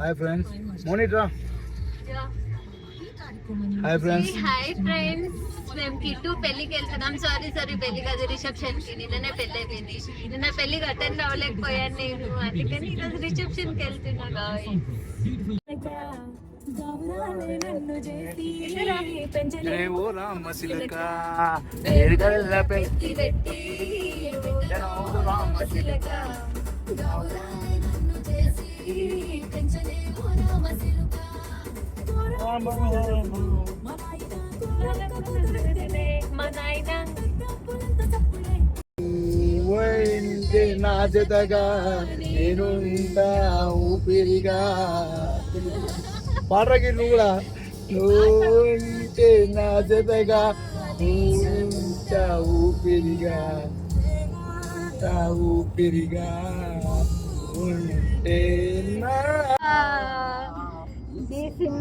Hi friends మోనిట్రా hi friends మేము kit పెళ్లికి వెళ్తున్నాం. సారీ పెళ్లి కాదు, రిసెప్షన్ కి. నిన్ననే పెళ్లి అయిపోయింది. నిన్న పెళ్లికి అటెండ్ అవ్వలేకపోయాను నేను, అందుకని ఈరోజు రిసెప్షన్ కి వెళ్తున్నా. నా జతగా నేను ఊపిరిగా పాటకి నువ్వు కూడా నువ్వుంటే నా జతగా ఊపిరిగా ఊపిరిగా ఉంటే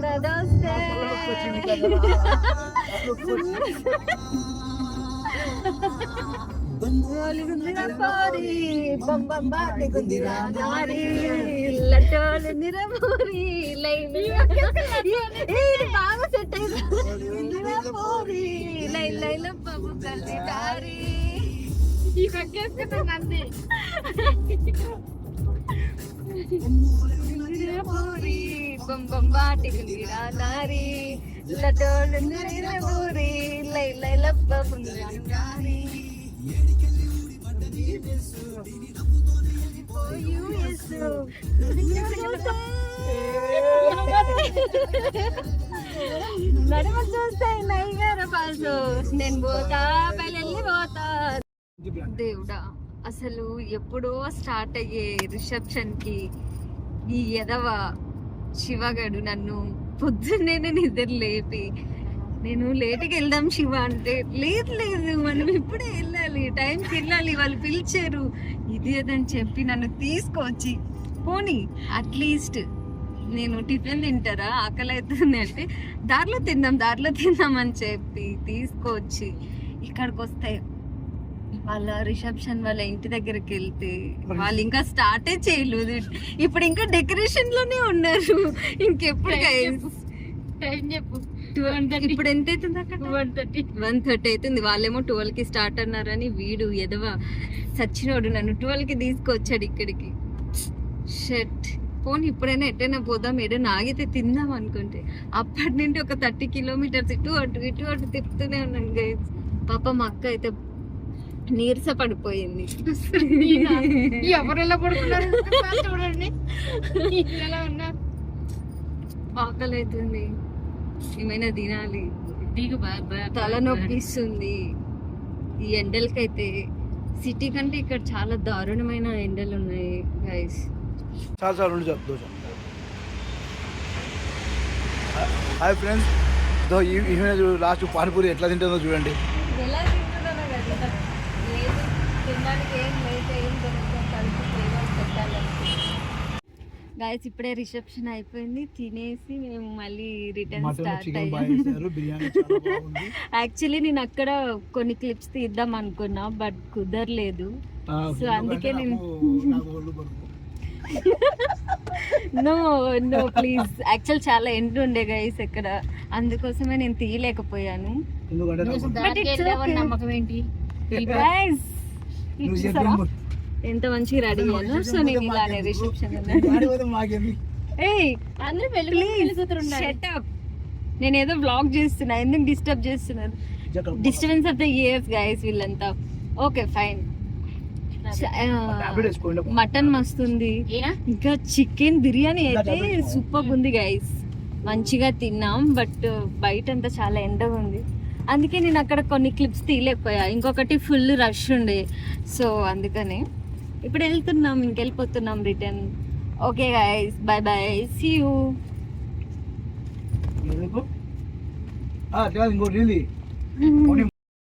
నా బాగా సెట్ అయింది. నడమ చూస్తే నైగారా పాల్సు నేను పోతా పెళ్ళి పోతా. దేవుడా, అసలు ఎప్పుడో స్టార్ట్ అయ్యే రిసెప్షన్ కి ఈ ఎదవ శివగాడు నన్ను పొద్దున్నే నిద్ర లేపి, నేను లేట్కి వెళ్దాం శివ అంటే, లేదు మనం ఇప్పుడే వెళ్ళాలి, టైంకి వెళ్ళాలి, వాళ్ళు పిలిచారు ఇది అదని చెప్పి నన్ను తీసుకొచ్చి, పోనీ అట్లీస్ట్ నేను టిఫిన్ తింటారా ఆకలి అవుతుంది అంటే దారిలో తిందాం అని చెప్పి తీసుకొచ్చి ఇక్కడికి వస్తే వాళ్ళ రిసెప్షన్ వాళ్ళ ఇంటి దగ్గరికి వెళ్తే వాళ్ళు ఇంకా స్టార్టే చేయలేదు. ఇప్పుడు ఇంకా డెకరేషన్ లోనే ఉన్నారు. ఇంకెప్పుడు టైం చెప్పు. ఇప్పుడు ఎంత అవుతుంది అక్కడ? 1:30 అవుతుంది. వాళ్ళేమో 12 కి స్టార్ట్ అన్నారని వీడు ఎదవ సచ్చినోడు నన్ను 12 కి తీసుకొచ్చాడు ఇక్కడికి. షట్, పోనీ ఇప్పుడైనా ఎట్టైనా పోదాం, ఏదైనా ఆగితే తిందాం అనుకుంటే అప్పటి నుండి ఒక 30 కిలోమీటర్స్ ఇటు అటు తిప్పుతూనే ఉన్నాను గైస్. పాప మా అక్క అయితే నీరస పడిపోయింది. ఎవరెలా పడుతున్నారు చూడండి, ఆకలి అవుతుంది, ఏమైనా తినాలి, తలనొప్పిస్తుంది ఈ ఎండలకైతే. సిటీ కంటే ఇక్కడ చాలా దారుణమైన ఎండలు ఉన్నాయి guys. Hi friends, last panipuri ఎట్లా తింటుందో చూడండి. ఎలా తింటున్నానో కదా, లేదు తినడానికి ఏం లేదు, ఏం గాయస్. ఇప్పుడే రిసెప్షన్ అయిపోయింది, తినేసి మేము మళ్ళీ రిటర్న్ స్టార్ట్ అయ్యాం. యాక్చువల్లీ నేను అక్కడ కొన్ని క్లిప్స్ తీద్దాం అనుకున్నా, బట్ కుదరలేదు. సో అందుకే నేను నో ప్లీజ్, యాక్చువల్ చాలా ఎండ్ ఉండే గైస్ ఇక్కడ, అందుకోసమే నేను తీయలేకపోయాను. నమ్మకం ఏంటి ఎంత మంచిగా రెడీ అయ్యాను. సో నేను ఇలానే రిసెప్షన్ నేను ఏదో వ్లాగ్ చేస్తున్నా, ఎందుకు డిస్టర్బ్ చేస్తున్నారు? Disturbance of the ears guys వీళ్ళంతా. Okay fine. మటన్ మస్తుంది, ఇంకా చికెన్ బిర్యానీ అయితే సూపర్ ఉంది గైస్. మంచిగా తిన్నాం, బట్ బయట అంతా చాలా ఎండగా ఉంది, అందుకే నేను అక్కడ కొన్ని క్లిప్స్ తీయలేకపోయా. ఇంకొకటి ఫుల్ రష్ ఉండే, సో అందుకని ఇప్పుడు వెళ్తున్నాం, ఇంకెళ్ళిపోతున్నాం return. Okay guys, bye bye, see you.